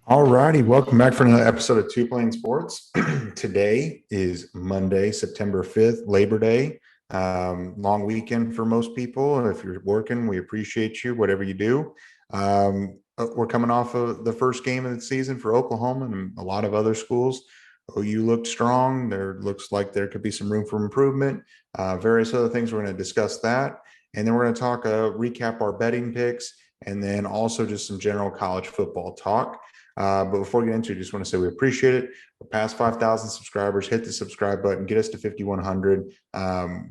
All righty, welcome back for another episode of Two Plane Sports. Today is Monday, September 5th, Labor Day. Long weekend for most people. If you're working, we appreciate you, whatever you do. We're coming off of the first game of the season for Oklahoma and a lot of other schools. OU looked strong. There looks like there could be some room for improvement. Various other things. We're going to discuss that. And then we're going to talk, recap our betting picks, and then also just some general college football talk. But before we get into it, I just want to say we appreciate it. We're past 5,000 subscribers. Hit the subscribe button. Get us to 5,100.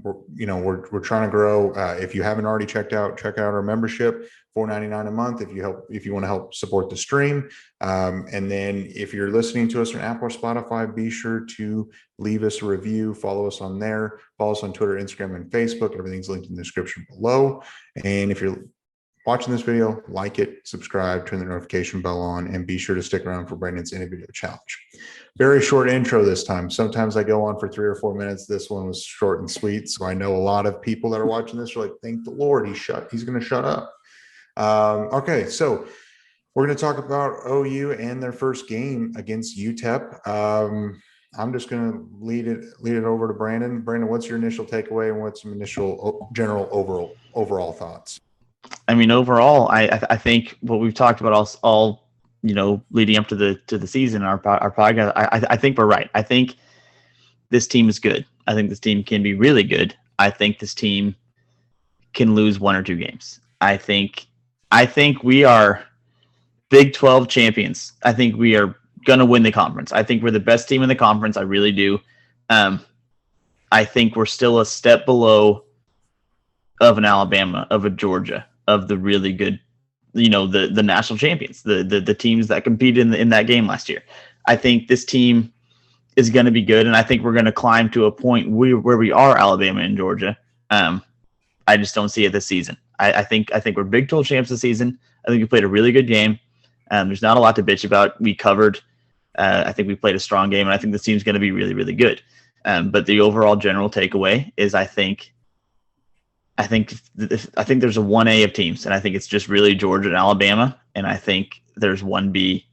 We're trying to grow. If you haven't already check out our membership, $4.99 a month. If you want to help support the stream, and then if you're listening to us on Apple or Spotify, be sure to leave us a review. Follow us on there. Follow us on Twitter, Instagram, and Facebook. Everything's linked in the description below. And if you're watching this video, like it, subscribe, turn the notification bell on, and be sure to stick around for Brandon's individual challenge. Very short intro this time. Sometimes I go on for 3 or 4 minutes. This one was short and sweet. So I know a lot of people that are watching this are like, thank the Lord, he's going to shut up. Okay, so we're going to talk about OU and their first game against UTEP. I'm just going to lead it over to Brandon. Brandon, what's your initial takeaway and what's some initial general overall thoughts? I mean, overall, I think what we've talked about all leading up to the season, our podcast, I think we're right. I think this team is good. I think this team can be really good. I think this team can lose 1 or 2 games. I think we are Big 12 champions. I think we are gonna win the conference. I think we're the best team in the conference. I really do. I think we're still a step below of an Alabama, of a Georgia, of the really good, the national champions, the teams that competed in that game last year. I think this team is going to be good, and I think we're going to climb to a point where we are Alabama and Georgia. I just don't see it this season. I think we're Big 12 champs this season. I think we played a really good game. There's not a lot to bitch about. We covered. I think we played a strong game, and I think this team's going to be really, really good. But the overall general takeaway is I think there's a 1A of teams, and I think it's just really Georgia and Alabama, and I think there's 1B,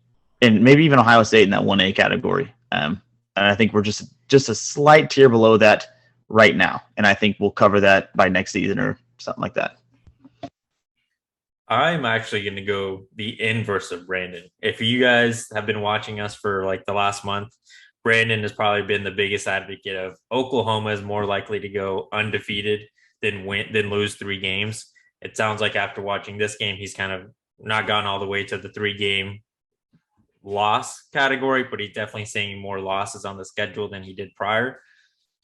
and maybe even Ohio State in that 1A category. And I think we're just a slight tier below that right now, and I think we'll cover that by next season or something like that. I'm actually going to go the inverse of Brandon. If you guys have been watching us for like the last month, Brandon has probably been the biggest advocate of Oklahoma is more likely to go undefeated than lose 3 games. It sounds like after watching this game, he's kind of not gone all the way to the 3-game loss category, but he's definitely seeing more losses on the schedule than he did prior.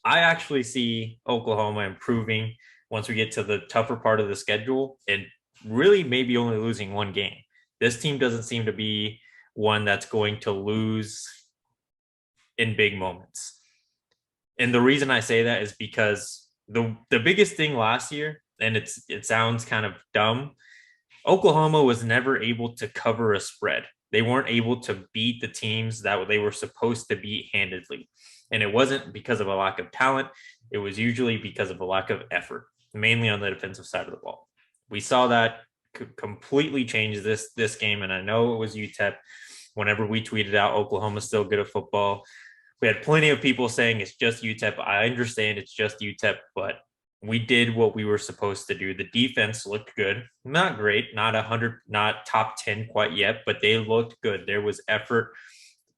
I actually see Oklahoma improving once we get to the tougher part of the schedule and really maybe only losing 1 game. This team doesn't seem to be one that's going to lose in big moments. And the reason I say that is because the biggest thing last year, and it sounds kind of dumb, Oklahoma was never able to cover a spread. They weren't able to beat the teams that they were supposed to beat handedly. And it wasn't because of a lack of talent. It was usually because of a lack of effort, mainly on the defensive side of the ball. We saw that completely change this game, and I know it was UTEP. Whenever we tweeted out Oklahoma's still good at football, we had plenty of people saying it's just UTEP. I understand it's just UTEP, but we did what we were supposed to do. The defense looked good. Not great, not 100, not top 10 quite yet, but they looked good. There was effort.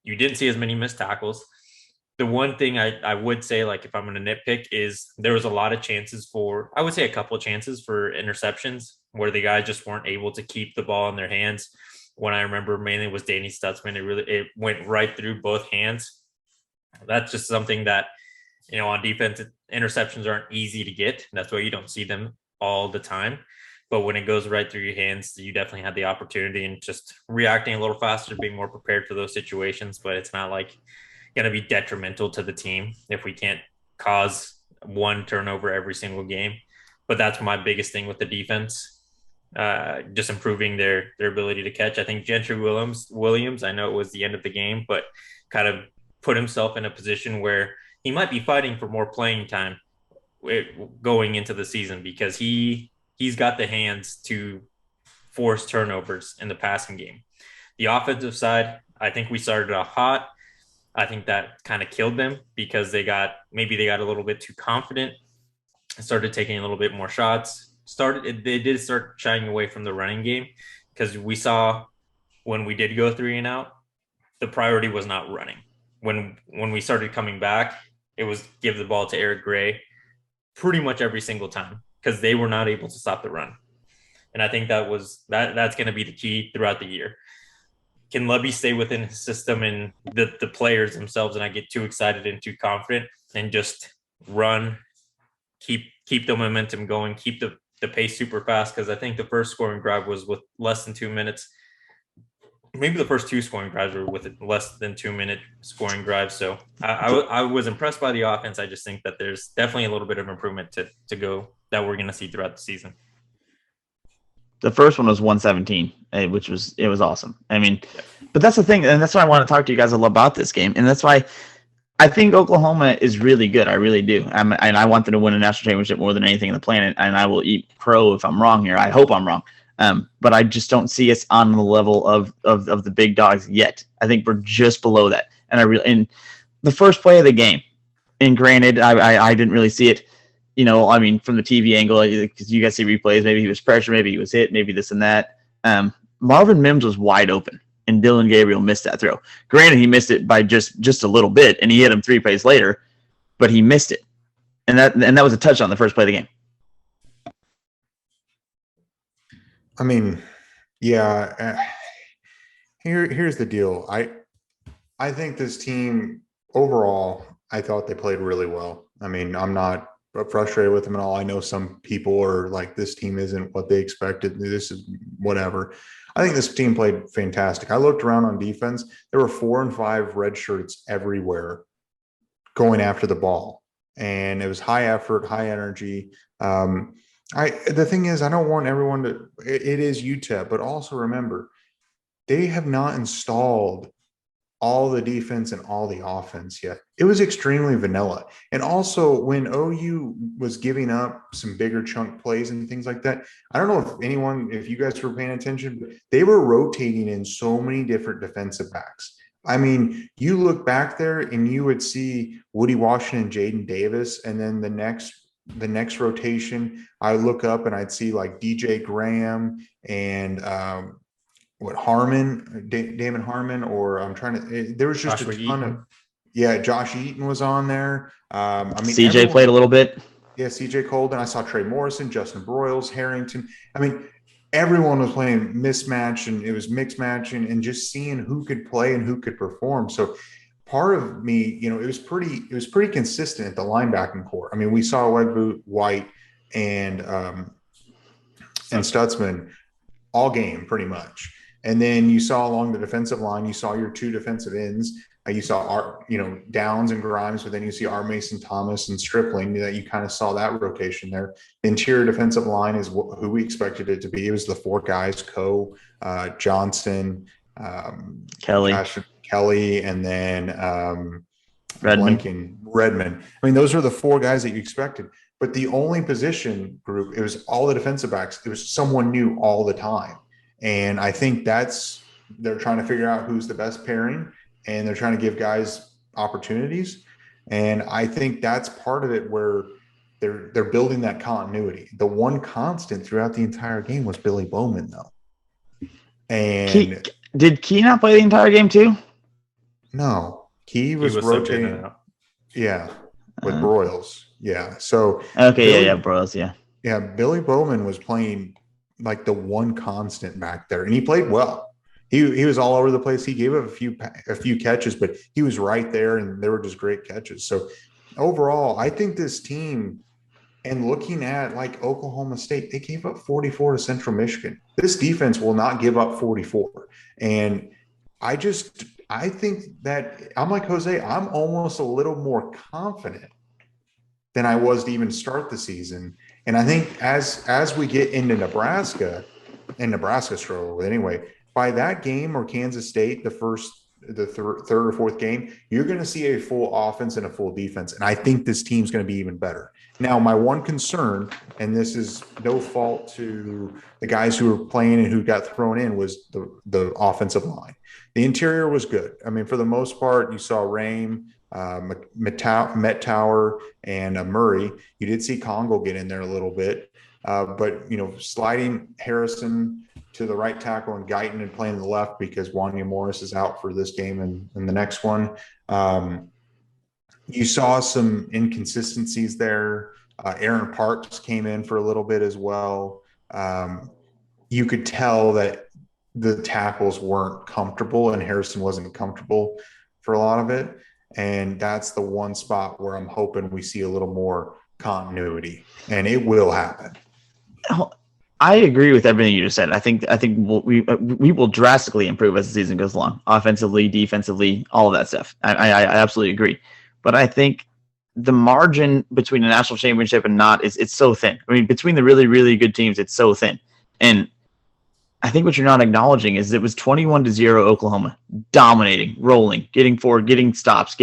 You didn't see as many missed tackles. The one thing I would say, like if I'm going to nitpick, is there was a lot of chances I would say a couple of chances for interceptions where the guys just weren't able to keep the ball in their hands. One I remember mainly was Danny Stutzman. It went right through both hands. That's just something that, on defense, interceptions aren't easy to get. That's why you don't see them all the time. But when it goes right through your hands, you definitely had the opportunity and just reacting a little faster, being more prepared for those situations. But it's not like going to be detrimental to the team if we can't cause 1 turnover every single game. But that's my biggest thing with the defense, just improving their ability to catch. I think Gentry Williams, I know it was the end of the game, but kind of put himself in a position where he might be fighting for more playing time going into the season because he's got the hands to force turnovers in the passing game. The offensive side, I think we started off hot. I think that kind of killed them because they got a little bit too confident, started taking a little bit more shots. They did start shying away from the running game because we saw when we did go 3-and-out, the priority was not running. When we started coming back, it was give the ball to Eric Gray pretty much every single time because they were not able to stop the run. And I think that's going to be the key throughout the year. Can Levy stay within his system and the players themselves and not get too excited and too confident and just run, keep the momentum going, keep the pace super fast? Because I think the first scoring drive was with less than 2 minutes. Maybe the first two scoring drives were with less than 2 minute scoring drives. So I was impressed by the offense. I just think that there's definitely a little bit of improvement to go that we're going to see throughout the season. The first one was 117, which was awesome. I mean, but that's the thing, and that's why I want to talk to you guys a lot about this game, and that's why I think Oklahoma is really good. I really do. And I want them to win a national championship more than anything on the planet, and I will eat crow if I'm wrong here. I hope I'm wrong. But I just don't see us on the level of the big dogs yet. I think we're just below that. And the first play of the game, and granted, I didn't really see it, I mean, from the TV angle, because you guys see replays, maybe he was pressured, maybe he was hit, maybe this and that. Marvin Mims was wide open, and Dylan Gabriel missed that throw. Granted, he missed it by just a little bit, and he hit him 3 plays later, but he missed it. And that was a touchdown the first play of the game. I mean, yeah. Here's the deal. I think this team overall, I thought they played really well. I mean, I'm not frustrated with them at all. I know some people are like, this team isn't what they expected. This is whatever. I think this team played fantastic. I looked around on defense. There were 4 and 5 red shirts everywhere going after the ball. And it was high effort, high energy. The thing is, I don't want everyone to, it is UTEP, but also remember, they have not installed all the defense and all the offense yet. It was extremely vanilla. And also when OU was giving up some bigger chunk plays and things like that, I don't know if you guys were paying attention, but they were rotating in so many different defensive backs. I mean, you look back there and you would see Woody Washington, Jaden Davis, and then the next rotation, I look up and I'd see like DJ Graham and Harmon, Damon Harmon, or there was just Joshua a ton Eaton. Josh Eaton was on there. I mean, CJ played a little bit. Yeah, CJ Colden. I saw Trey Morrison, Justin Broyles, Harrington. I mean, everyone was playing mismatch, and it was mixed matching, and just seeing who could play and who could perform. So part of me, it was pretty consistent at the linebacking core. I mean, we saw Wegboot, White, and Stutzman all game pretty much. And then you saw along the defensive line, you saw your 2 defensive ends. You saw Downs and Grimes, but then you see R. Mason Thomas and Stripling. That you kind of saw that rotation there. The interior defensive line is who we expected it to be. It was the 4 guys: Coe, Johnson, Kelly, and then Redmond. I mean, those are the 4 guys that you expected. But the only position group, it was all the defensive backs. It was someone new all the time. And I think they're trying to figure out who's the best pairing, and they're trying to give guys opportunities. And I think that's part of it where they're building that continuity. The one constant throughout the entire game was Billy Bowman, though. And did Key not play the entire game too? No, Key was rotating. Yeah, with Broyles. Yeah. So okay, Broyles. Yeah. Billy Bowman was playing like the one constant back there, and he played well. He was all over the place. He gave up a few catches, but he was right there, and they were just great catches. So overall, I think this team, and looking at like Oklahoma State, they gave up 44 to Central Michigan. This defense will not give up 44. And I think that I'm like Jose, I'm almost a little more confident than I was to even start the season. And I think as we get into Nebraska, and Nebraska struggled with anyway, by that game or Kansas State, the first the third or fourth game, you're going to see a full offense and a full defense. And I think this team's going to be even better. Now, my one concern, and this is no fault to the guys who were playing and who got thrown in, was the offensive line. The interior was good. I mean, for the most part, you saw Rame, Met and Murray. You did see Congo get in there a little bit. But, sliding Harrison to the right tackle and Guyton and playing the left because Wanya Morris is out for this game and the next one. You saw some inconsistencies there. Aaron Parks came in for a little bit as well. You could tell that the tackles weren't comfortable and Harrison wasn't comfortable for a lot of it. And that's the one spot where I'm hoping we see a little more continuity, and it will happen. I agree with everything you just said. I think we will drastically improve as the season goes along, offensively, defensively, all of that stuff. I absolutely agree. But I think the margin between a national championship and not it's so thin. I mean, between the really, really good teams, it's so thin. And I think what you're not acknowledging is it was 21-0 Oklahoma, dominating, rolling, getting forward, getting stops,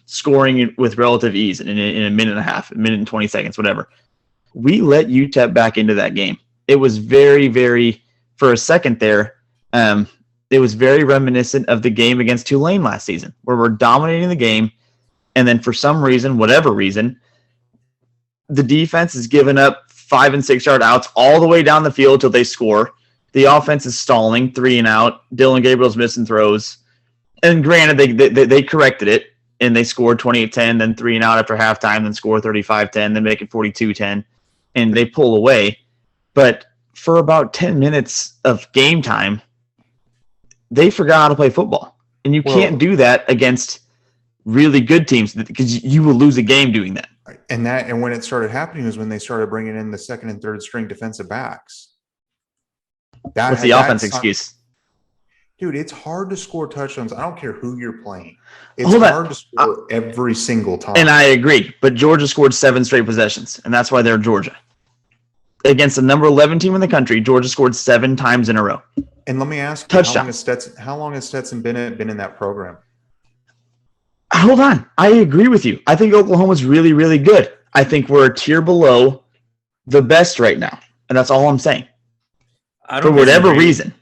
scoring with relative ease in a minute and a half, a minute and 20 seconds, whatever. We let UTEP back into that game. It was very, very, for a second there, it was very reminiscent of the game against Tulane last season, where we're dominating the game, and then for some reason, whatever reason, the defense is giving up 5 and 6 yard outs all the way down the field till they score. The offense is stalling, 3 and out. Dylan Gabriel's missing throws. And granted, they corrected it, and they scored 28-10, then 3 and out after halftime, then score 35-10, then make it 42-10, and they pull away. But for about 10 minutes of game time, they forgot how to play football. And you can't do that against really good teams because you will lose a game doing that. And when it started happening was when they started bringing in the second and third string defensive backs. What's the offense excuse? Dude, it's hard to score touchdowns. I don't care who you're playing. It's hard to score every single time. And I agree. But Georgia scored 7 straight possessions, and that's why they're Georgia. Against the number 11 team in the country, Georgia scored 7 times in a row. And let me ask you, how long has Stetson Bennett been in that program? Hold on. I agree with you. I think Oklahoma's really, really good. I think we're a tier below the best right now. And that's all I'm saying. For whatever reason.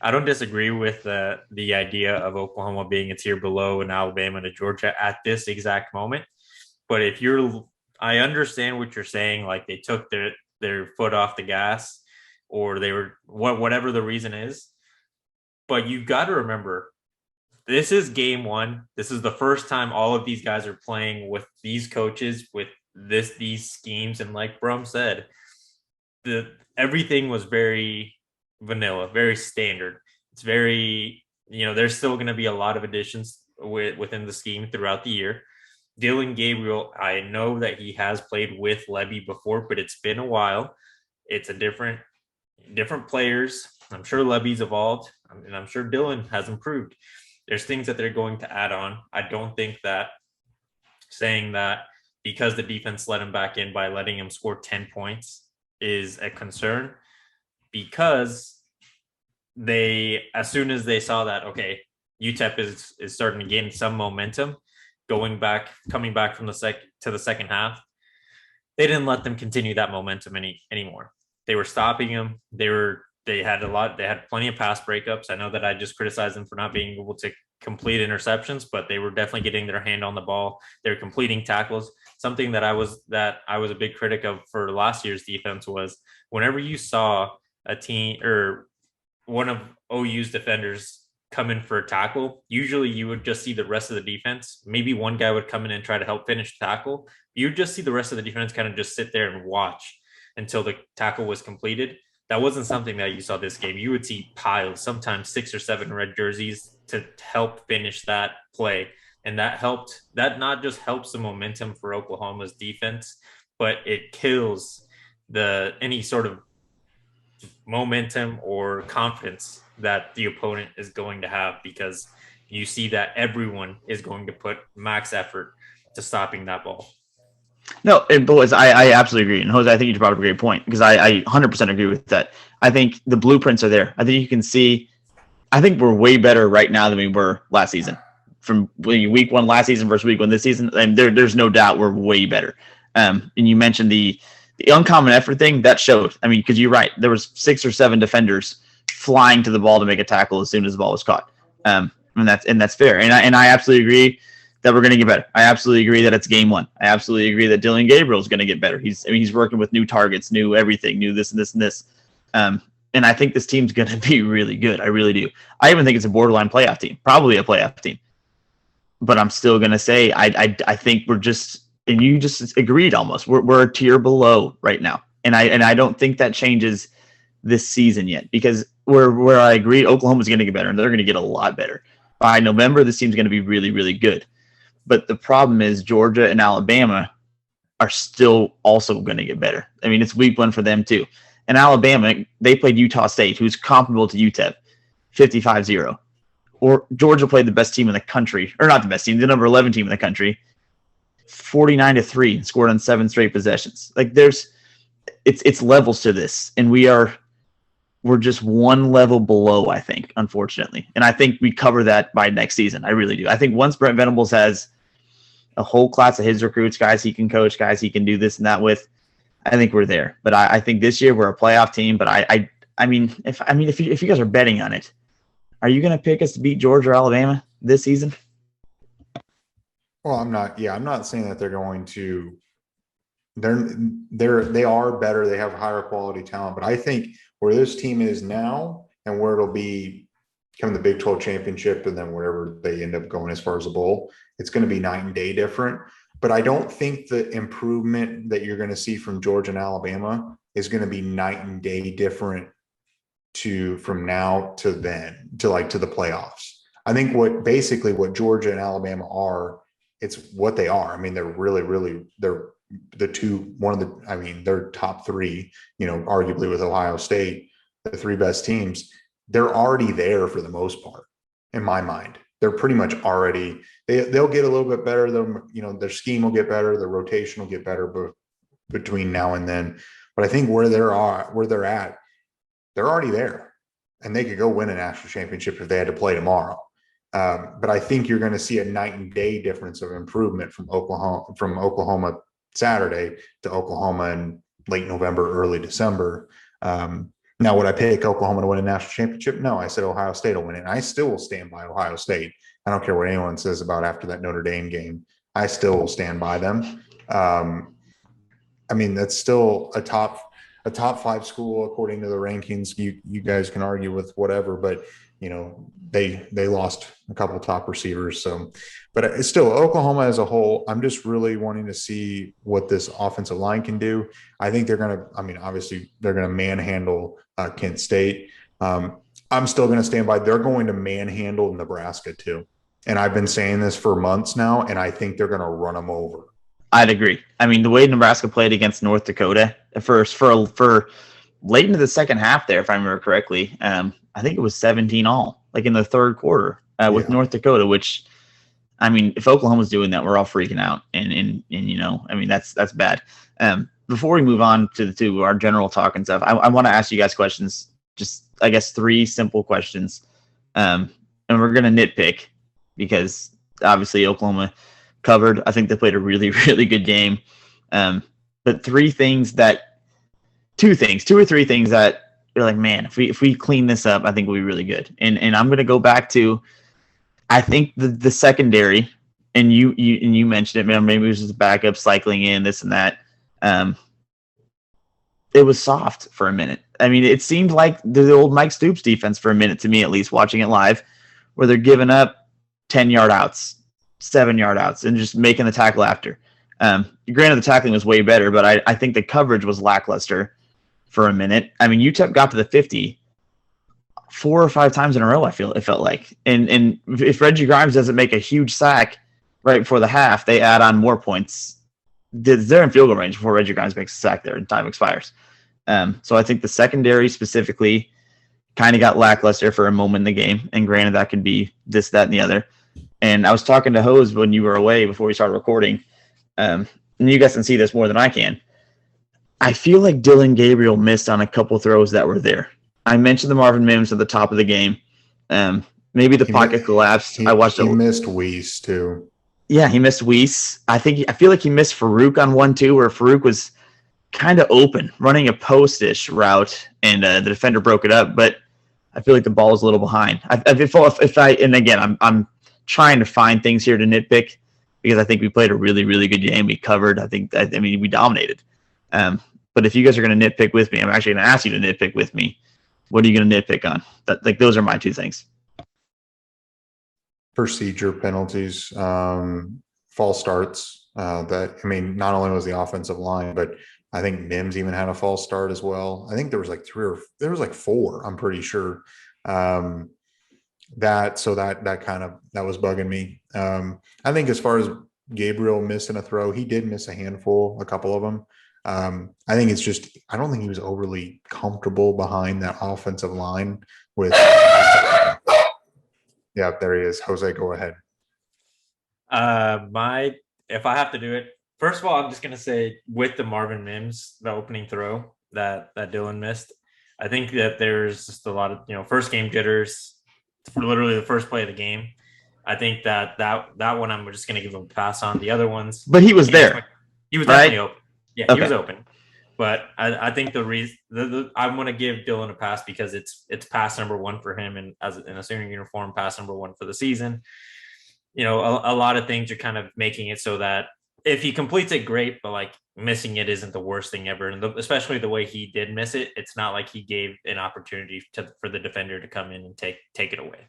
I don't disagree with the idea of Oklahoma being a tier below and Alabama to Georgia at this exact moment. But I understand what you're saying. Like they took their foot off the gas, or they were whatever the reason is. But you got to remember, this is game 1. This is the first time all of these guys are playing with these coaches, with these schemes, and like Brum said, everything was very vanilla, very standard. It's very, there's still going to be a lot of additions within the scheme throughout the year. Dylan Gabriel, I know that he has played with Levy before, but it's been a while. It's a different players. I'm sure Levy's evolved, and I'm sure Dylan has improved. There's things that they're going to add on. I don't think that saying that because the defense let him back in by letting him score 10 points is a concern, because as soon as they saw that, okay, UTEP is starting to gain some momentum, coming back from the second half, they didn't let them continue that momentum anymore. They were stopping them. They had plenty of pass breakups. I know that I just criticized them for not being able to complete interceptions, but they were definitely getting their hand on the ball. They were completing tackles. Something that I was a big critic of for last year's defense was whenever you saw a team or one of OU's defenders come in for a tackle, usually you would just see the rest of the defense. Maybe one guy would come in and try to help finish the tackle. You would just see the rest of the defense kind of just sit there and watch until the tackle was completed. That wasn't something that you saw this game. You would see piles, sometimes 6 or 7 red jerseys to help finish that play. And that not just helps the momentum for Oklahoma's defense, but it kills any sort of momentum or confidence that the opponent is going to have, because you see that everyone is going to put max effort to stopping that ball. No, boys, I absolutely agree. And Jose, I think you brought up a great point, because I 100% agree with that. I think the blueprints are there. I think you can see I think we're way better right now than we were last season. From week 1 last season versus week 1 this season, and there's no doubt we're way better. And you mentioned the uncommon effort thing that showed. I mean, because you're right, there was 6 or 7 defenders flying to the ball to make a tackle as soon as the ball was caught. And that's fair. And I absolutely agree that we're going to get better. I absolutely agree that it's game 1. I absolutely agree that Dylan Gabriel is going to get better. He's working with new targets, new everything, new this and this and this. And I think this team's going to be really good. I really do. I even think it's a borderline playoff team, probably a playoff team. But I'm still going to say I think we're just, and you just agreed almost, we're a tier below right now. And I don't think that changes this season yet, because where I agree, Oklahoma's going to get better, and they're going to get a lot better. By November, this team's going to be really, really good. But the problem is Georgia and Alabama are still also going to get better. I mean, it's week 1 for them too. And Alabama, they played Utah State, who's comparable to UTEP, 55-0. Or Georgia played the best team in the country, or not the best team, the number 11 team in the country, 49-3, and scored on 7 straight possessions. Like it's levels to this, and we're just one level below, I think, unfortunately. And I think we cover that by next season. I really do. I think once Brent Venables has a whole class of his recruits, guys he can coach, guys he can do this and that with, I think we're there. But I think this year we're a playoff team. But I mean, if you guys are betting on it, are you going to pick us to beat Georgia or Alabama this season? Well, I'm not. Yeah, I'm not saying that they're going to. They are better. They have higher quality talent. But I think where this team is now and where it'll be coming the Big 12 championship and then wherever they end up going as far as a bowl, it's going to be night and day different. But I don't think the improvement that you're going to see from Georgia and Alabama is going to be night and day different from now to then to the playoffs. I think what Georgia and Alabama are, it's what they are. I mean, they're really they're they're top 3, arguably with Ohio State, the 3 best teams. They're already there for the most part, in my mind. They're pretty much already, they'll get a little bit better. Their scheme will get better. Their rotation will get better between now and then. But I think where they're at, they're already there, and they could go win a national championship if they had to play tomorrow. But I think you're going to see a night and day difference of improvement from Oklahoma Saturday to Oklahoma in late November, early December. Now, would I pick Oklahoma to win a national championship? No, I said Ohio State will win it. And I still will stand by Ohio State. I don't care what anyone says about after that Notre Dame game. I still will stand by them. I mean, that's still a top 5 school according to the rankings. You guys can argue with whatever, but they lost a couple of top receivers. So, but it's still Oklahoma as a whole. I'm just really wanting to see what this offensive line can do. I think obviously they're going to manhandle Kent State. I'm still going to stand by. They're going to manhandle Nebraska too. And I've been saying this for months now, and I think they're going to run them over. I'd agree. I mean, the way Nebraska played against North Dakota for late into the second half there, if I remember correctly, I think it was 17-all, like in the third quarter with North Dakota, which, I mean, if Oklahoma's doing that, we're all freaking out. And that's bad. Before we move on to our general talk and stuff, I want to ask you guys questions, just, I guess, 3 simple questions. And we're going to nitpick because obviously Oklahoma covered. I think they played a really, really good game. But 2 or 3 things that you're like, man, if we clean this up, I think we'll be really good. And I'm going to go back to, I think the secondary, and you mentioned it, man, maybe it was just backup cycling in this and that. It was soft for a minute. I mean, it seemed like the old Mike Stoops defense for a minute, to me at least, watching it live, where they're giving up 10-yard outs, 7-yard outs, and just making the tackle after. Granted, the tackling was way better, but I think the coverage was lackluster for a minute. I mean, UTEP got to the 50 4 or 5 times in a row, it felt like. And if Reggie Grimes doesn't make a huge sack right before the half, they add on more points. They're in field goal range before Reggie Grimes makes a sack there and time expires. So I think the secondary specifically kind of got lackluster for a moment in the game. And granted, that could be this, that, and the other. And I was talking to Hose when you were away before we started recording. And you guys can see this more than I can. I feel like Dylan Gabriel missed on a couple throws that were there. I mentioned the Marvin Mims at the top of the game. Maybe the pocket collapsed. I watched He it. missed Weiss too. Yeah, he missed Weiss. I feel like he missed Farouk on one too, where Farouk was kind of open, running a post-ish route, and the defender broke it up. But I feel like the ball was a little behind. And again, I'm trying to find things here to nitpick because I think we played a really, really good game. We covered. I mean, we dominated. But if you guys are going to nitpick with me, I'm actually going to ask you to nitpick with me. What are you going to nitpick on? Those are my two things. Procedure penalties, false starts. Not only was the offensive line, but I think Mims even had a false start as well. I think there was like four. I'm pretty sure. That was bugging me. I think as far as Gabriel missing a throw, he did miss a couple of them. I think it's just, I don't think he was overly comfortable behind that offensive line with. Yeah, there he is. Jose, go ahead. If I have to do it, first of all, I'm just gonna say with the Marvin Mims, the opening throw that Dylan missed, I think that there's just a lot of first game jitters for literally the first play of the game. I think that one I'm just gonna give him a pass on. The other ones, but he was there. He was definitely open. Yeah, okay. He was open. But I think the reason I'm going to give Dylan a pass because it's pass number one for him, and as in a senior uniform, pass number one for the season. A lot of things are kind of making it so that if he completes it, great, but like missing it isn't the worst thing ever. And especially the way he did miss it, it's not like he gave an opportunity for the defender to come in and take it away.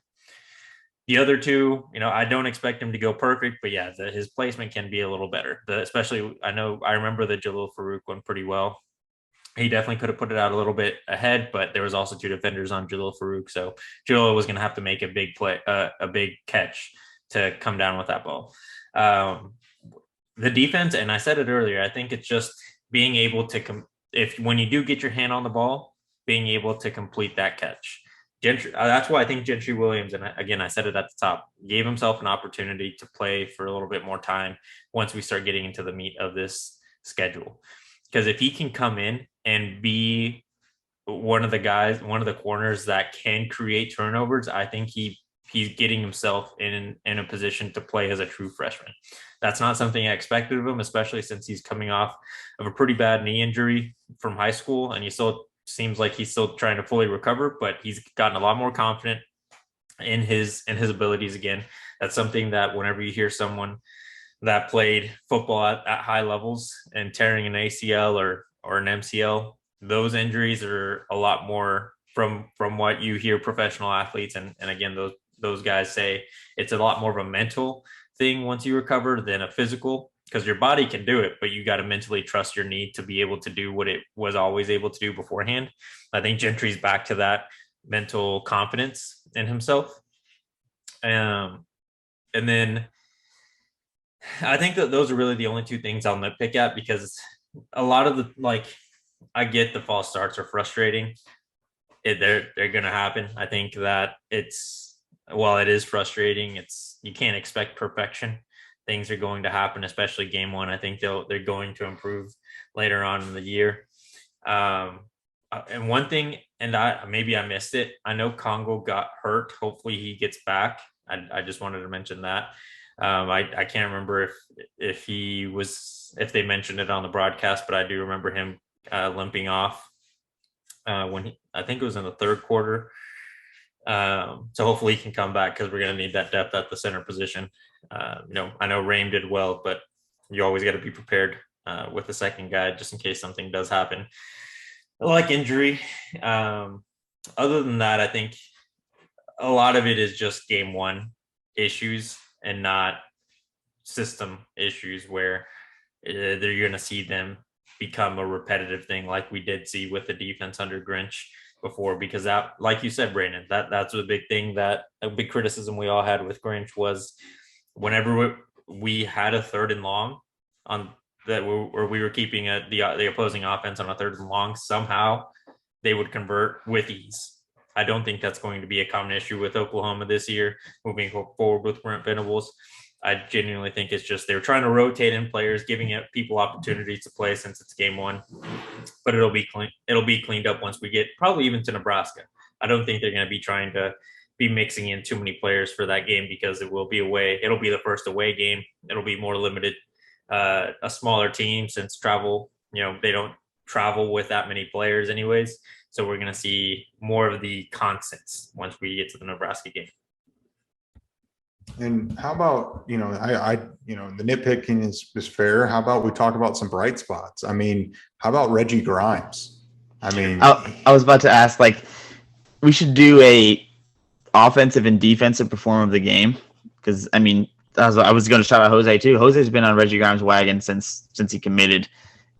The other two, I don't expect him to go perfect, but yeah, his placement can be a little better. Especially, I remember the Jalil Farouk one pretty well. He definitely could have put it out a little bit ahead, but there was also two defenders on Jalil Farouk, so Jalil was going to have to make a big play, a big catch to come down with that ball. The defense, and I said it earlier, I think it's just being able to when you do get your hand on the ball, being able to complete that catch. Gentry, that's why I think Gentry Williams, and again, I said it at the top, gave himself an opportunity to play for a little bit more time once we start getting into the meat of this schedule. Because if he can come in and be one of the corners that can create turnovers, I think he's getting himself in a position to play as a true freshman. That's not something I expected of him, especially since he's coming off of a pretty bad knee injury from high school, and he still seems like he's still trying to fully recover, but he's gotten a lot more confident in his abilities again. That's something that whenever you hear someone that played football at high levels and tearing an ACL or an MCL, those injuries are a lot more from what you hear professional athletes and again those guys say it's a lot more of a mental thing once you recover than a physical, because your body can do it, but you got to mentally trust your knee to be able to do what it was always able to do beforehand. I think Gentry's back to that mental confidence in himself. And then I think that those are really the only two things I'll nitpick at, because a lot of I get the false starts are frustrating. They're going to happen. I think that it is frustrating. You can't expect perfection. Things are going to happen, especially game one. I think they're going to improve later on in the year. And one thing, and maybe I missed it, I know Congo got hurt. Hopefully he gets back. I just wanted to mention that. I can't remember if they mentioned it on the broadcast, but I do remember him limping off when I think it was in the third quarter. So hopefully he can come back, because we're going to need that depth at the center position. I know Rame did well, but you always got to be prepared with the second guy just in case something does happen, like injury. Other than that, I think a lot of it is just game one issues and not system issues where you're going to see them become a repetitive thing like we did see with the defense under Grinch before, because that, like you said, Brandon, that's a big thing, that a big criticism we all had with Grinch was whenever we had a third and long on that, where we were keeping the opposing offense on a third and long, somehow they would convert with ease. I don't think that's going to be a common issue with Oklahoma this year, moving forward with Brent Venables. I genuinely think it's just they're trying to rotate in players, giving people opportunities to play since it's game one. But it'll be cleaned up once we get probably even to Nebraska. I don't think they're going to be trying to be mixing in too many players for that game because it will be away. It'll be the first away game. It'll be more limited, a smaller team since travel, they don't travel with that many players anyways. So we're going to see more of the constants once we get to the Nebraska game. And how about, the nitpicking is fair. How about we talk about some bright spots? I mean, how about Reggie Grimes? I mean, I was about to ask, we should do a offensive and defensive performer of the game, because I was going to shout out Jose too. Jose's been on Reggie Grimes' wagon since he committed,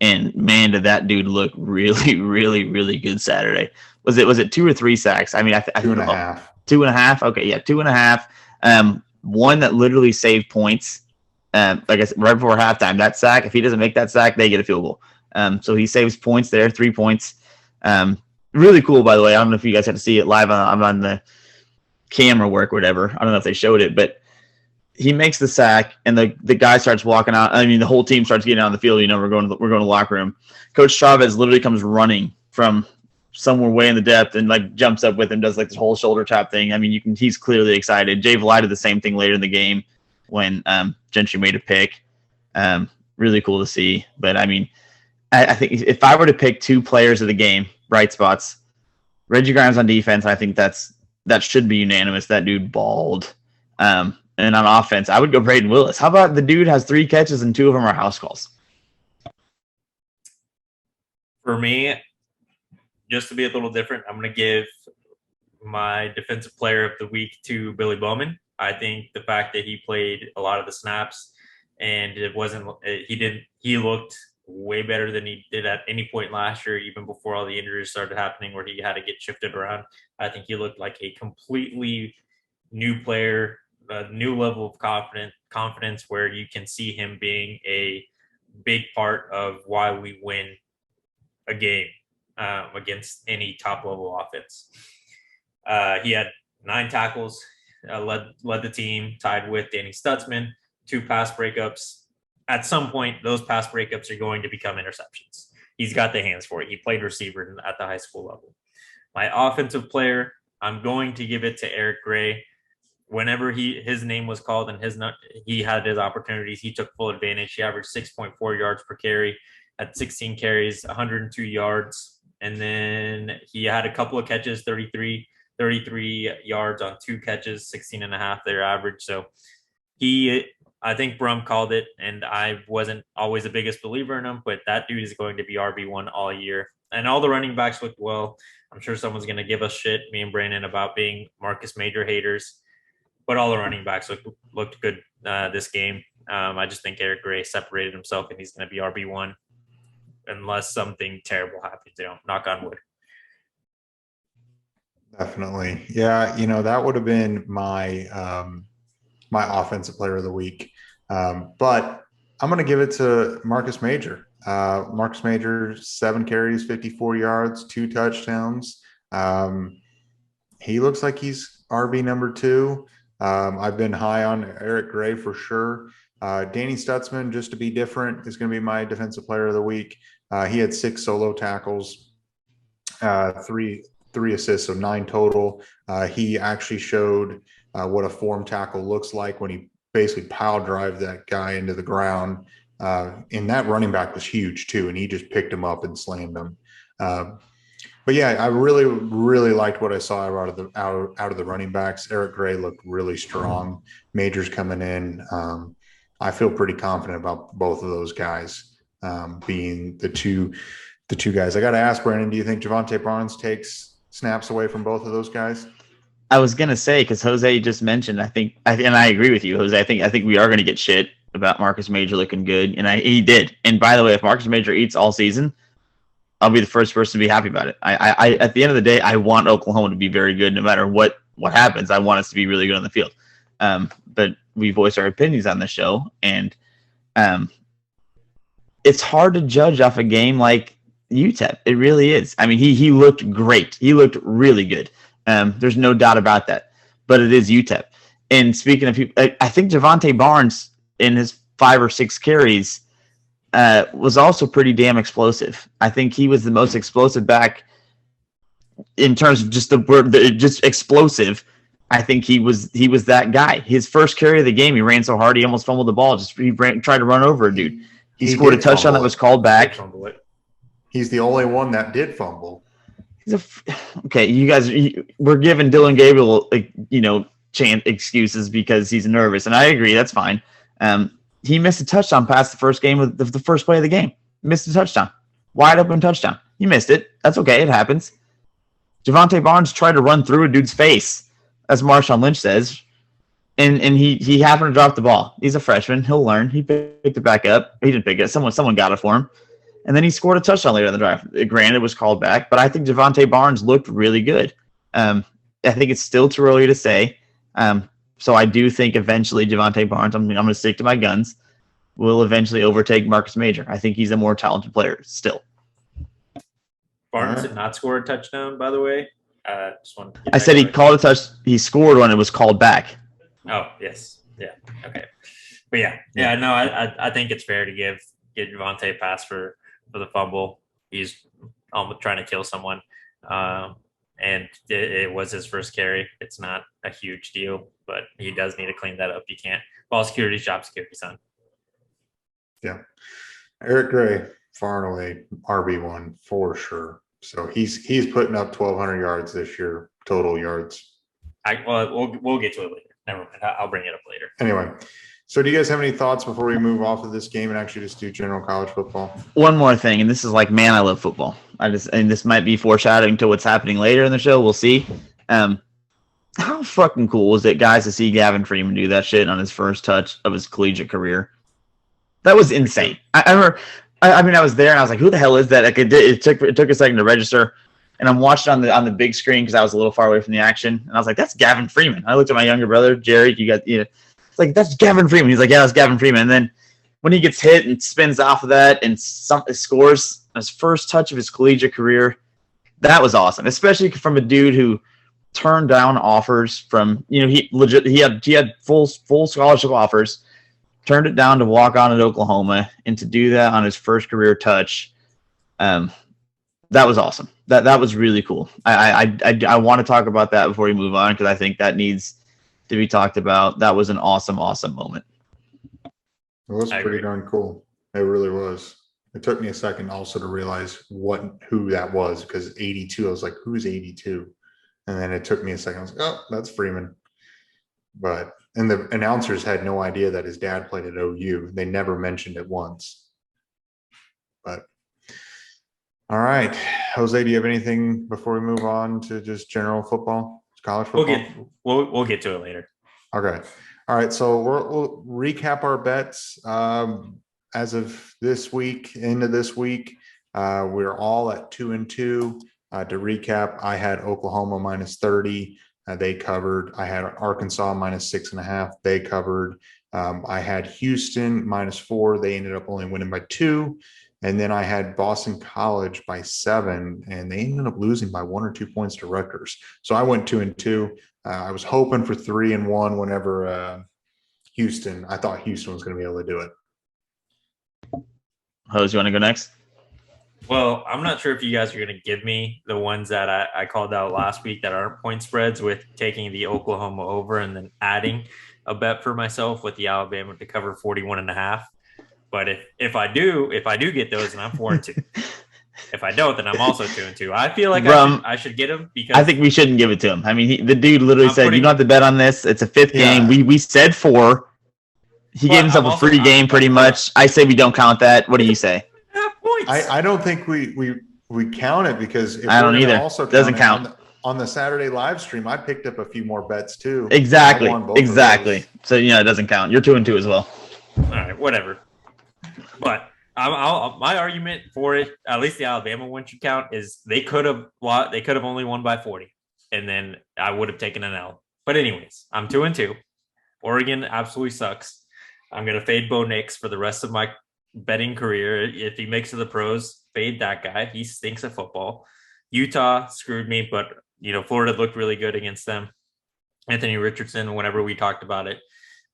and man, did that dude look really, really, really good Saturday. Was it 2 or 3 sacks? I mean, I think 2.5. 2.5. Okay, yeah, 2.5. One that literally saved points. Like I said, right before halftime, that sack. If he doesn't make that sack, they get a field goal. So he saves points there, 3 points. Really cool, by the way. I don't know if you guys had to see it live on the camera work or whatever. I don't know if they showed it, but he makes the sack and the guy starts walking out. I mean, the whole team starts getting out on the field. We're going to the locker room. Coach Chavez literally comes running from somewhere way in the depth and jumps up with him, does this whole shoulder tap thing. I mean, he's clearly excited. Jay Valai did the same thing later in the game when Gentry made a pick. Really cool to see. But I mean, I think if I were to pick 2 players of the game, bright spots, Reggie Grimes on defense, I think that should be unanimous. That dude balled. And on offense, I would go Braden Willis. How about the dude has 3 catches and 2 of them are house calls? For me, just to be a little different, I'm going to give my defensive player of the week to Billy Bowman. I think the fact that he played a lot of the snaps and he looked way better than he did at any point last year, even before all the injuries started happening where he had to get shifted around. I think he looked like a completely new player, a new level of confidence where you can see him being a big part of why we win a game against any top level offense. He had 9 tackles, led the team, tied with Danny Stutzman, 2 pass breakups. At some point, those pass breakups are going to become interceptions. He's got the hands for it. He played receiver at the high school level. My offensive player, I'm going to give it to Eric Gray. Whenever his name was called and he had his opportunities, he took full advantage. He averaged 6.4 yards per carry at 16 carries, 102 yards. And then he had a couple of catches, 33 yards on 2 catches, 16.5 their average. So I think Brum called it, and I wasn't always the biggest believer in him, but that dude is going to be RB1 all year. And all the running backs looked well. I'm sure someone's going to give us shit, me and Brandon, about being Marcus Major haters, but all the running backs looked good this game. I just think Eric Gray separated himself, and he's going to be RB1 unless something terrible happens. Knock on wood. Definitely. Yeah, that would have been my offensive player of the week. But I'm going to give it to Marcus Major. Marcus Major, 7 carries, 54 yards, 2 touchdowns. He looks like he's RB number 2. I've been high on Eric Gray for sure. Danny Stutzman, just to be different, is going to be my defensive player of the week. He had 6 solo tackles, 3 assists, so 9 total. He actually showed what a form tackle looks like when he basically pile drive that guy into the ground. And that running back was huge too, and he just picked him up and slammed him. But yeah, I really, really liked what I saw out of the running backs. Eric Gray looked really strong. Major's coming in. I feel pretty confident about both of those guys being the two guys. I got to ask Brandon, do you think Javonte Barnes takes snaps away from both of those guys? I was gonna say, because Jose just mentioned, and I agree with you, Jose. I think we are gonna get shit about Marcus Major looking good, and he did. And by the way, if Marcus Major eats all season, I'll be the first person to be happy about it. I at the end of the day, I want Oklahoma to be very good, no matter what happens. I want us to be really good on the field. But we voice our opinions on the show, and it's hard to judge off a game like UTEP. It really is. I mean, he looked great. He looked really good. There's no doubt about that. But it is UTEP. And speaking of people, I think Javonte Barnes in his 5 or 6 carries was also pretty damn explosive. I think he was the most explosive back in terms of just the word, just explosive I think he was that guy. His first carry of the game, he ran so hard he almost fumbled the ball. Tried to run over a dude. He scored a touchdown that was called back. He's the only one that did fumble. Okay, you guys, we're giving Dylan Gabriel, excuses because he's nervous, and I agree. That's fine. He missed a touchdown pass the first game of the first play of the game. Missed a touchdown, wide open touchdown. He missed it. That's okay. It happens. Javonte Barnes tried to run through a dude's face, as Marshawn Lynch says, and he happened to drop the ball. He's a freshman. He'll learn. He picked it back up. He didn't pick it. Someone got it for him. And then he scored a touchdown later in the draft. Granted, it was called back, but I think Javonte Barnes looked really good. I think it's still too early to say. So I do think eventually Javonte Barnes, I'm going to stick to my guns, will eventually overtake Marcus Major. I think he's a more talented player still. Barnes did not score a touchdown, by the way. I said he called a touch. He scored when it was called back. Oh, yes. Yeah. Okay. But yeah. No, I think it's fair to give Javonte a pass for the fumble. He's almost trying to kill someone. And it was his first carry. It's not a huge deal, but he does need to clean that up. You can't. Ball security, job security, son. Yeah. Eric Gray, far and away, RB1 for sure. So he's putting up 1,200 yards this year, total yards. We'll get to it later. Never mind. I'll bring it up later. Anyway, so do you guys have any thoughts before we move off of this game and actually just do general college football? One more thing, and this is like, man, I love football. And this might be foreshadowing to what's happening later in the show. We'll see. How fucking cool is it, guys, to see Gavin Freeman do that shit on his first touch of his collegiate career? That was insane. I remember. I was there and I was like, "Who the hell is that?" Like, it took a second to register, and I'm watching on the big screen because I was a little far away from the action, and I was like, "That's Gavin Freeman." I looked at my younger brother, Jerry. It's like, "That's Gavin Freeman." He's like, "Yeah, that's Gavin Freeman." And then when he gets hit and spins off of that and scores his first touch of his collegiate career, that was awesome, especially from a dude who turned down offers from, he had full scholarship offers. Turned it down to walk on at Oklahoma, and to do that on his first career touch, that was awesome. That was really cool. I want to talk about that before we move on because I think that needs to be talked about. That was an awesome moment. It was pretty darn cool. It really was. It took me a second also to realize who that was because 82. I was like, "Who's 82?" And then it took me a second. I was like, "Oh, that's Freeman." And the announcers had no idea that his dad played at OU. They never mentioned it once. But all right, Jose, do you have anything before we move on to just general football, college football? We'll get to it later. Okay. All right. So we'll recap our bets as of this week, into this week. We're all at 2-2. To recap, I had Oklahoma -30. They covered. I had Arkansas -6.5. They covered. I had Houston -4. They ended up only winning by 2. And then I had Boston College by 7, and they ended up losing by 1 or 2 points to Rutgers. So I went 2-2. I was hoping for 3-1 whenever I thought Houston was going to be able to do it. Hose, you want to go next? Well, I'm not sure if you guys are going to give me the ones that I called out last week that aren't point spreads, with taking the Oklahoma over and then adding a bet for myself with the Alabama to cover 41.5. But if I do get those, then I'm 4-2. If I don't, then I'm also 2-2. I feel like I should get him because I think we shouldn't give it to him. I mean, the dude literally said, "You don't have to bet on this. It's a 5th game." We said 4. He gave himself a free game pretty much. I say we don't count that. What do you say? I don't think we count it because if I don't either. Also doesn't count on the Saturday live stream. I picked up a few more bets too. Exactly. So it doesn't count. You're 2-2 as well. All right, whatever. But my argument for it, at least the Alabama one should count, is they could have only won by 40, and then I would have taken an L. But anyways, I'm 2-2. Oregon absolutely sucks. I'm gonna fade Bo Nix for the rest of my betting career. If he makes it to the pros, fade that guy. He stinks at football. Utah screwed me, but Florida looked really good against them. Anthony Richardson, whenever we talked about it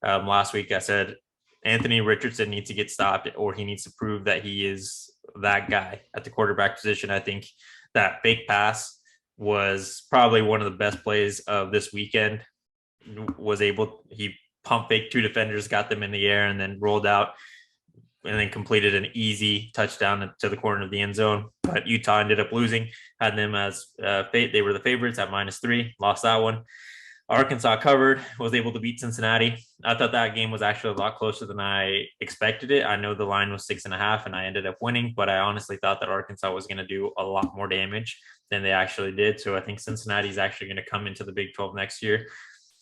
last week, I said Anthony Richardson needs to get stopped, or he needs to prove that he is that guy at the quarterback position. I think that fake pass was probably one of the best plays of this weekend. he pump faked 2 defenders, got them in the air, and then rolled out and then completed an easy touchdown to the corner of the end zone. But Utah ended up losing, had them as they were the favorites at -3, lost that one. Arkansas covered, was able to beat Cincinnati. I thought that game was actually a lot closer than I expected it. I know the line was 6.5 and I ended up winning, but I honestly thought that Arkansas was going to do a lot more damage than they actually did. So I think Cincinnati is actually going to come into the Big 12 next year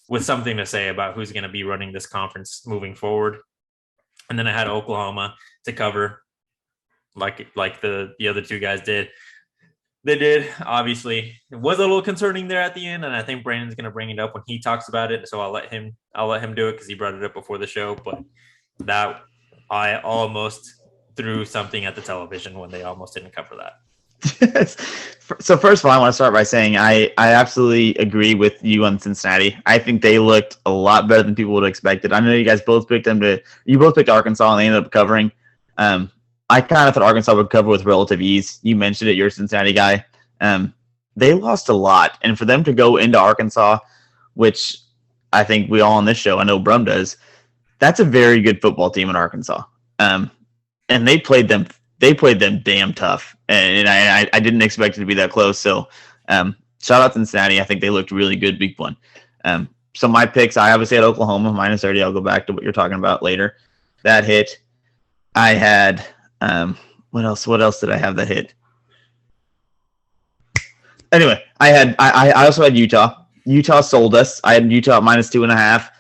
with something to say about who's going to be running this conference moving forward. And then I had Oklahoma to cover like the other 2 guys did. They did. Obviously, it was a little concerning there at the end, and I think Brandon's going to bring it up when he talks about it. So I'll let him do it because he brought it up before the show. But that I almost threw something at the television when they almost didn't cover that. So first of all, I want to start by saying I absolutely agree with you on Cincinnati. I think they looked a lot better than people would have expected. I know you guys both picked Arkansas and they ended up covering. I kind of thought Arkansas would cover with relative ease. You mentioned it. You're a Cincinnati guy. They lost a lot. And for them to go into Arkansas, which I think we all on this show, I know Brum does, that's a very good football team in Arkansas. And they played them damn tough. And I didn't expect it to be that close. So shout out Cincinnati. I think they looked really good week 1. So my picks, I obviously had Oklahoma -30. I'll go back to what you're talking about later. That hit. I had... what else did I have that hit? Anyway, I also had Utah. Utah sold us. I had Utah at -2.5.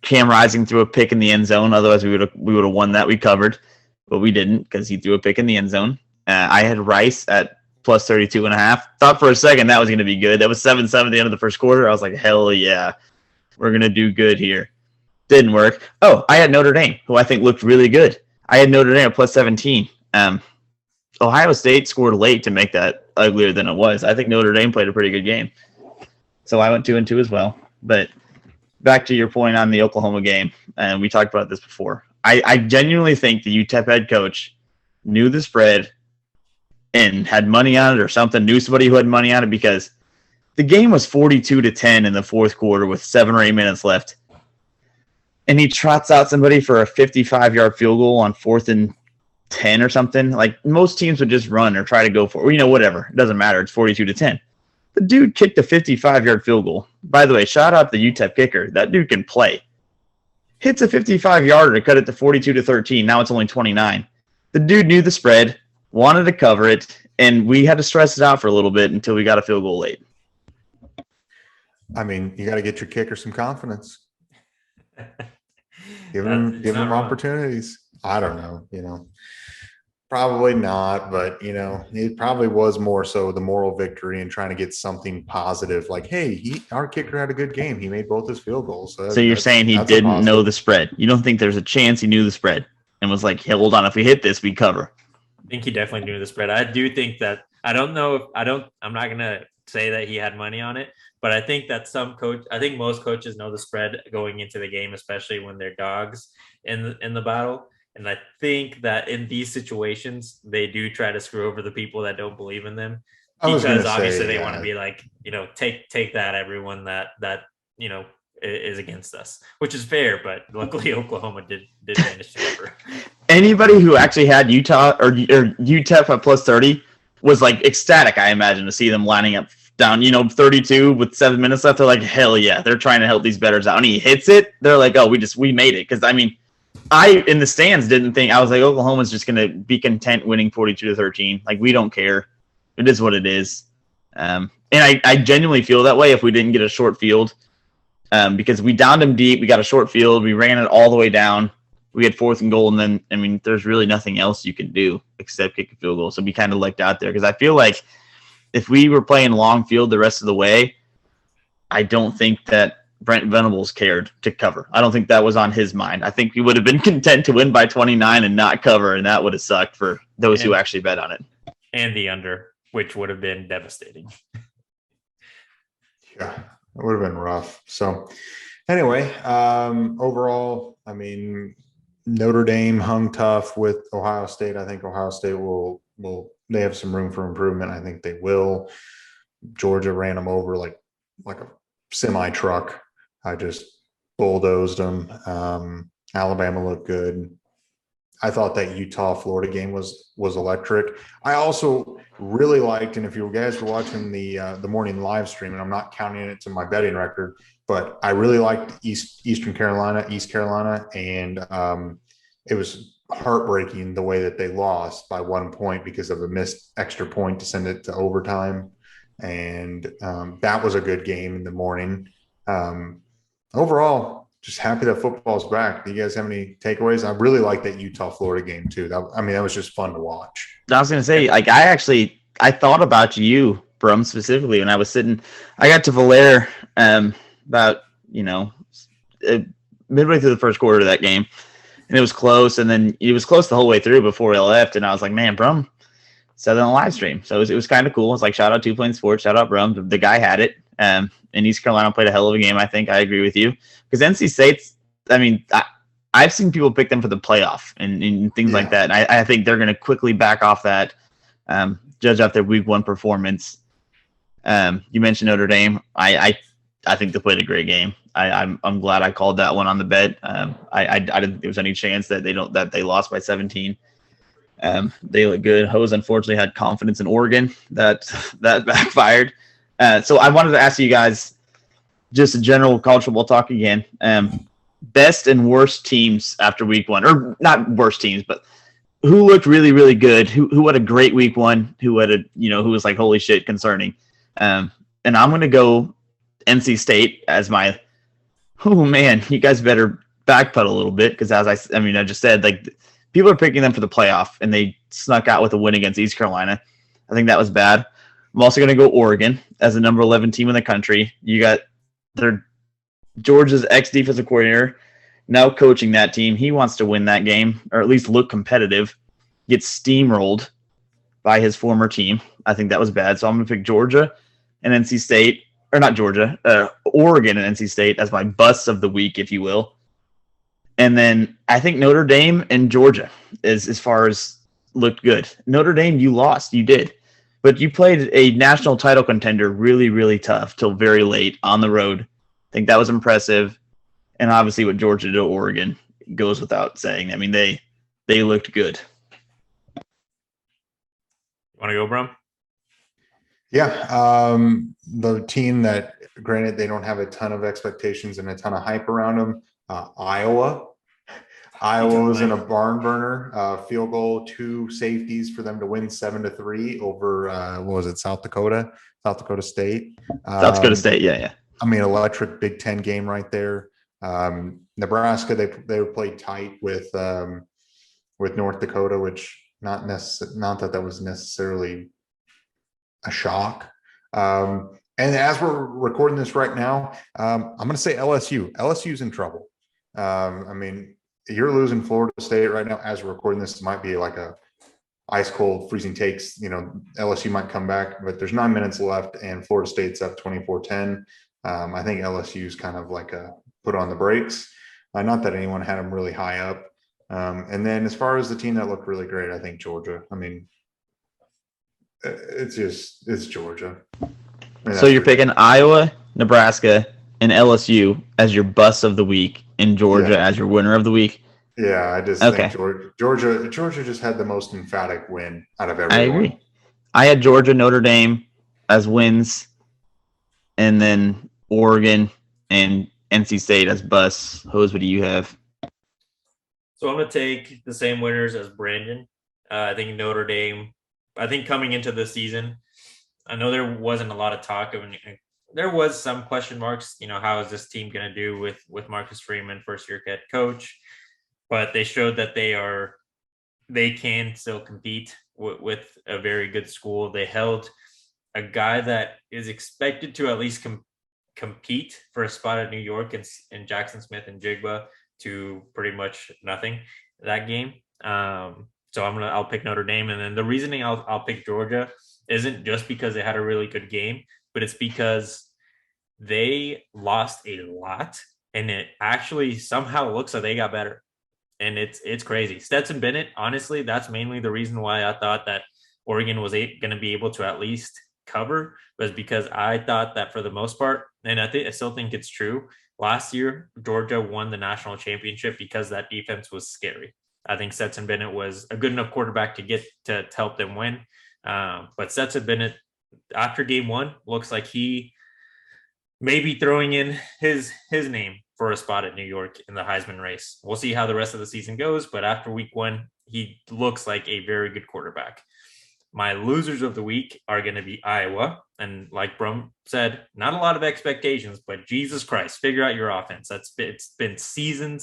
Cam Rising threw a pick in the end zone. Otherwise, we would have won that. We covered, but we didn't because he threw a pick in the end zone. I had Rice at +32.5. Thought for a second that was going to be good. That was 7-7 at the end of the first quarter. I was like, hell yeah, we're going to do good here. Didn't work. Oh, I had Notre Dame, who I think looked really good. I had Notre Dame at +17. Ohio State scored late to make that uglier than it was. I think Notre Dame played a pretty good game. So I went 2-2 as well. But back to your point on the Oklahoma game, and we talked about this before. I genuinely think the UTEP head coach knew the spread and had money on it or something, knew somebody who had money on it, because the game was 42-10 in the fourth quarter with 7 or 8 minutes left. And he trots out somebody for a 55-yard field goal on 4th and 10 or something. Like, most teams would just run or try to go for, whatever. It doesn't matter. It's 42-10. The dude kicked a 55-yard field goal. By the way, shout out the UTEP kicker. That dude can play. Hits a 55-yarder to cut it to 42-13. Now it's only 29. The dude knew the spread, wanted to cover it, and we had to stress it out for a little bit until we got a field goal late. I mean, you got to get your kicker some confidence. Give them opportunities. I don't know, probably not, but it probably was more so the moral victory and trying to get something positive. Like, hey, our kicker had a good game. He made both his field goals. So you're saying he didn't know the spread? You don't think there's a chance he knew the spread and was like, hey, hold on, if we hit this, we cover? I think he definitely knew the spread. I do think that I'm not gonna say that he had money on it, but I think that most coaches know the spread going into the game, especially when they're dogs in the battle. And I think that in these situations, they do try to screw over the people that don't believe in them, because obviously they want to be like, take that, everyone that is against us, which is fair. But luckily, Oklahoma did manage to cover. Anybody who actually had Utah or UTEP at +30 was like ecstatic, I imagine, to see them lining up down, 32 with 7 minutes left. They're like, hell yeah, they're trying to help these bettors out. And he hits it. They're like, oh, we made it. Because I in the stands didn't think, I was like, Oklahoma's just going to be content winning 42-13. Like, we don't care. It is what it is. And I genuinely feel that way if we didn't get a short field, because we downed them deep. We got a short field. We ran it all the way down. We had 4th and goal. And then, there's really nothing else you can do except kick a field goal. So we kind of lucked out there, because I feel like if we were playing long field the rest of the way, I don't think that Brent Venables cared to cover. I don't think that was on his mind. I think he would have been content to win by 29 and not cover, and that would have sucked for those who actually bet on it. And the under, which would have been devastating. Yeah, it would have been rough. So anyway, overall, Notre Dame hung tough with Ohio State. I think Ohio State will they have some room for improvement. I think they will. Georgia ran them over like a semi truck. I just bulldozed them. Alabama looked good. I thought that Utah-Florida game was electric. I also really liked, and if you guys were watching the morning live stream, and I'm not counting it to my betting record, but I really liked East Carolina, and it was heartbreaking the way that they lost by 1 point because of a missed extra point to send it to overtime, and that was a good game in the morning. Overall, just happy that football's back. Do you guys have any takeaways? I really like that Utah-Florida game too. That was just fun to watch. I was gonna say, like, I thought about you, Brum, specifically when I was sitting. I got to Valere about midway through the first quarter of that game, and it was close. And then it was close the whole way through before we left. And I was like, man, Brum said it on the live stream, so it was kind of cool. It's like, shout out Two Plane Sports, shout out Brum. The guy had it. And East Carolina played a hell of a game. I think I agree with you, because NC State's. I mean, I've seen people pick them for the playoff and things like that. And I think they're going to quickly back off that, judge off their week 1 performance. You mentioned Notre Dame. I think they played a great game. I'm glad I called that one on the bet. I didn't think there was any chance that they lost by 17. They look good. Hose unfortunately had confidence in Oregon that backfired. So I wanted to ask you guys just a general college football talk again. Best and worst teams after week 1, or not worst teams, but who looked really, really good, who had a great week 1, who was like, holy shit, concerning. And I'm going to go NC State as my, oh man, you guys better backpedal a little bit, because I just said, like, people are picking them for the playoff, and they snuck out with a win against East Carolina. I think that was bad. I'm also going to go Oregon as the number 11 team in the country. You got Georgia's ex-defensive coordinator now coaching that team. He wants to win that game, or at least look competitive. Gets steamrolled by his former team. I think that was bad. So I'm going to pick Georgia and NC State, or not Georgia, Oregon and NC State as my busts of the week, if you will. And then I think Notre Dame and Georgia is, as far as looked good. Notre Dame, you lost. You did. But you played a national title contender really, really tough till very late on the road. I think that was impressive. And obviously what Georgia did to Oregon goes without saying. I mean, they looked good. You want to go, Brum? Yeah. The team that, granted, they don't have a ton of expectations and a ton of hype around them, Iowa. Iowa was in a barn burner, field goal, 2 safeties for them to win 7-3 over South Dakota State. South Dakota State, yeah. I mean, electric Big Ten game right there. Nebraska, they played tight with North Dakota, which not that was necessarily a shock. And as we're recording this right now, I'm going to say LSU. LSU's in trouble. I mean, you're losing Florida State right now. As we're recording this, it might be like a ice cold freezing takes. LSU might come back, but there's 9 minutes left and Florida State's up 24-10. I think LSU's kind of like a put on the brakes. Not that anyone had them really high up. And then as far as the team that looked really great, I think Georgia. I mean, it's Georgia. So you're picking Iowa, Nebraska, and LSU as your bust of the week, and Georgia as your winner of the week. Yeah, I just think Georgia just had the most emphatic win out of everyone. I agree. I had Georgia, Notre Dame as wins, and then Oregon and NC State as busts. Hose, what do you have? So I'm going to take the same winners as Brandon. I think Notre Dame. I think coming into the season, I know there wasn't a lot of talk of, there was some question marks. How is this team going to do with Marcus Freeman, first-year head coach? But they showed that they can still compete with a very good school. They held a guy that is expected to at least compete for a spot at New York and Jackson Smith and Jigba to pretty much nothing that game. So I'll pick Notre Dame. And then the reasoning I'll pick Georgia isn't just because they had a really good game, but it's because they lost a lot and it actually somehow looks like they got better. And it's crazy. Stetson Bennett, honestly, that's mainly the reason why I thought that Oregon was going to be able to at least cover was because I thought that for the most part, and I still think it's true. Last year, Georgia won the national championship because that defense was scary. I think Stetson Bennett was a good enough quarterback to help them win. But Stetson Bennett, after game one, looks like he may be throwing in his name for a spot at New York in the Heisman race. We'll see how the rest of the season goes, but after week one, he looks like a very good quarterback. My losers of the week are going to be Iowa. And like Brum said, not a lot of expectations, but Jesus Christ, figure out your offense. It's been season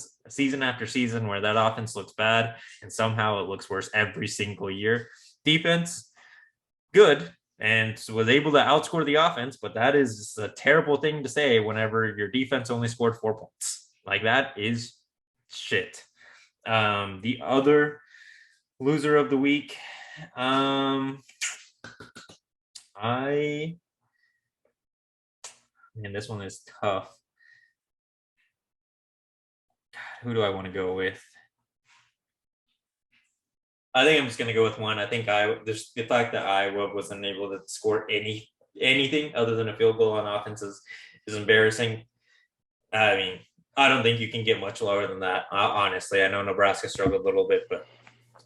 after season where that offense looks bad and somehow it looks worse every single year. Defense, good, and was able to outscore the offense, but that is a terrible thing to say whenever your defense only scored 4 points. Like, that is shit. The other loser of the week, this one is tough. God, who do I want to go with? I think I'm just going to go with one. I think there's the fact that Iowa wasn't able to score anything other than a field goal on offense is embarrassing. I mean, I don't think you can get much lower than that. Honestly, I know Nebraska struggled a little bit, but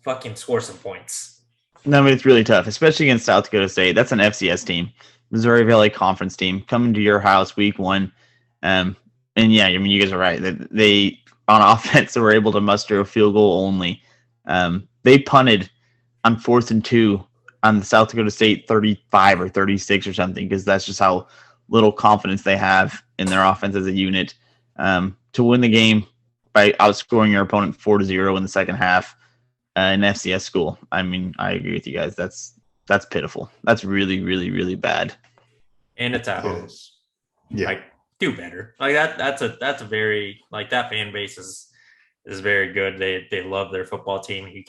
fucking score some points. No, I mean, it's really tough, especially against South Dakota State. That's an FCS team, Missouri Valley Conference team, coming to your house week one. And yeah, I mean, you guys are right. They on offense, they were able to muster a field goal only. They punted on 4th and 2 on the South Dakota State 35 or 36 or something, because that's just how little confidence they have in their offense as a unit. To win the game by outscoring your opponent 4-0 in the second half in FCS school. I mean, I agree with you guys. That's pitiful. That's really, really, really bad. And it's at home. Yeah. Like, do better. Like that's a very, like, that fan base is very good. They love their football team. You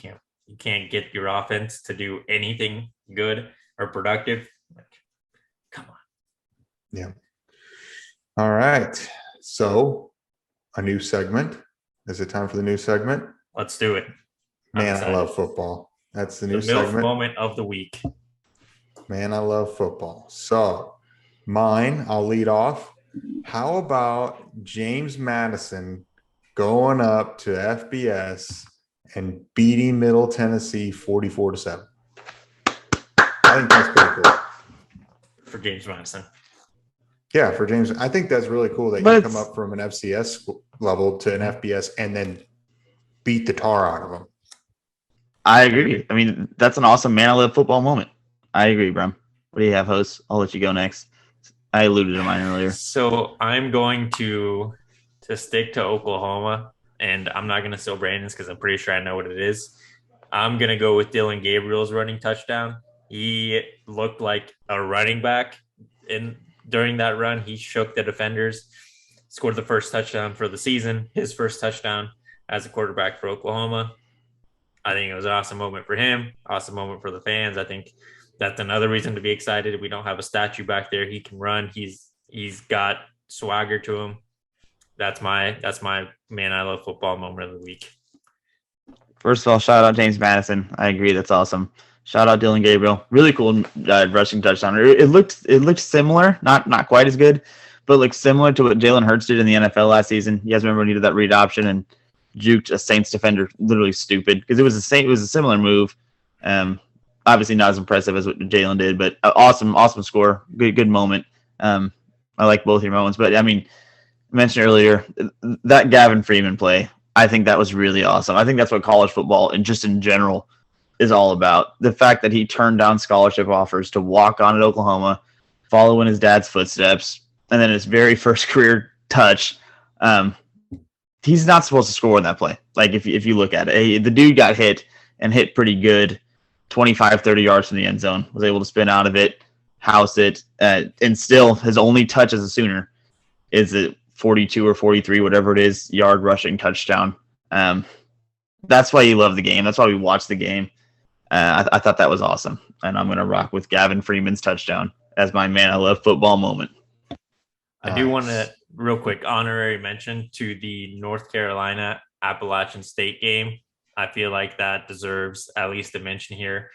can't get your offense to do anything good or productive. Like, come on. Yeah. All right. So a new segment. Is it time for the new segment? Let's do it. Man, I love football. That's the new MILF segment. Moment of the week. Man, I love football. So mine, I'll lead off. How about James Madison going up to FBS and beating Middle Tennessee 44-7? I think that's pretty cool. For James Madison. Yeah, for James. I think that's really cool that you come up from an FCS level to an FBS and then beat the tar out of them. I agree. I mean, that's an awesome Man I Love football moment. I agree, Brum. What do you have, host? I'll let you go next. I alluded to mine earlier. So I'm going to stick to Oklahoma, and I'm not going to steal Brandon's because I'm pretty sure I know what it is. I'm going to go with Dylan Gabriel's running touchdown. He looked like a running back during that run. He shook the defenders, scored the first touchdown for the season, his first touchdown as a quarterback for Oklahoma. I think it was an awesome moment for him, awesome moment for the fans. I think that's another reason to be excited. We don't have a statue back there. He can run. He's got swagger to him. That's my Man I Love football moment of the week. First of all, shout out James Madison. I agree. That's awesome. Shout out Dylan Gabriel. Really cool rushing touchdown. It looked similar, not quite as good, but looked similar to what Jalen Hurts did in the NFL last season. You guys remember when he did that read option and juked a Saints defender, literally stupid, because it was a similar move. Obviously not as impressive as what Jalen did, but awesome score. Good moment. I like both your moments, but I mean, I mentioned earlier that Gavin Freeman play. I think that was really awesome. I think that's what college football and just in general is all about. The fact that he turned down scholarship offers to walk on at Oklahoma, follow in his dad's footsteps, and then his very first career touch. He's not supposed to score in that play. Like, if you look at it, the dude got hit and hit pretty good, 25, 30 yards from the end zone, was able to spin out of it, house it, and still his only touch as a Sooner is a 42 or 43, whatever it is, yard rushing touchdown. That's why you love the game. That's why we watch the game. I thought that was awesome, and I'm going to rock with Gavin Freeman's touchdown as my Man I Love football moment. I do want to, real quick, honorary mention to the North Carolina Appalachian State game. I feel like that deserves at least a mention here.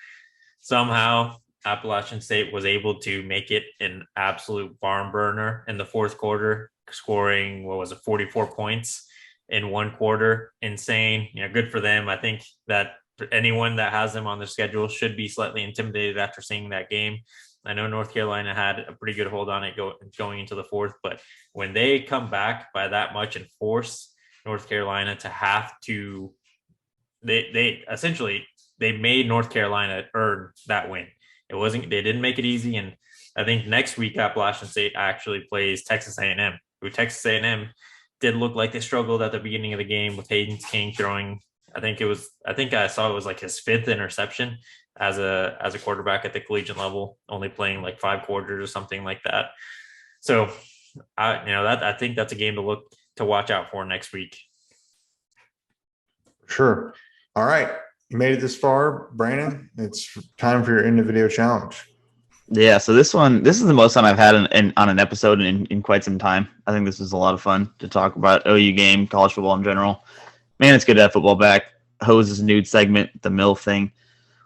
Somehow, Appalachian State was able to make it an absolute barn burner in the fourth quarter, scoring, 44 points in one quarter. Insane. Good for them. I think that anyone that has them on their schedule should be slightly intimidated after seeing that game. I know North Carolina had a pretty good hold on it going into the fourth, but when they come back by that much and force North Carolina to have to, they essentially they made North Carolina earn that win. They didn't make it easy. And I think next week Appalachian State actually plays Texas A&M, who Texas A&M did look like they struggled at the beginning of the game with Hayden King throwing. I think I saw it was like his fifth interception as a quarterback at the collegiate level, only playing like 5 quarters or something like that. So I think that's a game to watch out for next week. Sure. All right. You made it this far, Brandon. It's time for your end of video challenge. Yeah, so this is the most time I've had on an episode in quite some time. I think this was a lot of fun to talk about OU game, college football in general. Man, it's good to have football back. Hose's nude segment, the MILF thing,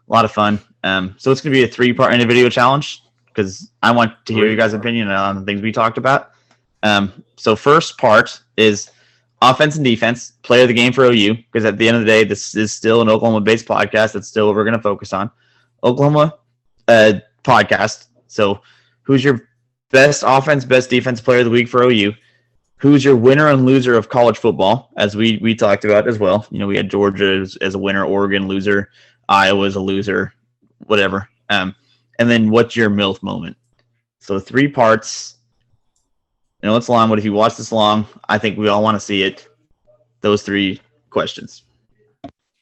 a lot of fun. So it's going to be a 3-part end of video challenge because I want to hear your guys' opinion on the things we talked about. So first part is offense and defense, player of the game for OU, because at the end of the day, this is still an Oklahoma-based podcast. That's still what we're going to focus on. Oklahoma podcast. So who's your best offense, best defense player of the week for OU? Who's your winner and loser of college football, as we talked about as well. We had Georgia as a winner, Oregon loser, Iowa as a loser, whatever. And then what's your MILF moment? So 3 parts. It's long, but if you watch this long, I think we all want to see it. Those 3 questions.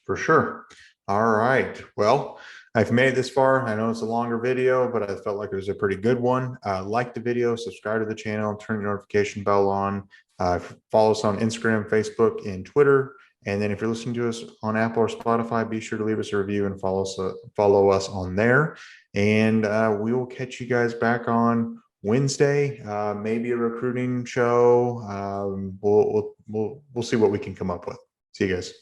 For sure. All right. Well, I've made it this far. I know it's a longer video, but I felt like it was a pretty good one. Like the video, subscribe to the channel, turn your notification bell on. Follow us on Instagram, Facebook, and Twitter. And then if you're listening to us on Apple or Spotify, be sure to leave us a review and follow us on there. And we will catch you guys back on Wednesday, maybe a recruiting show. We'll see what we can come up with. See you guys.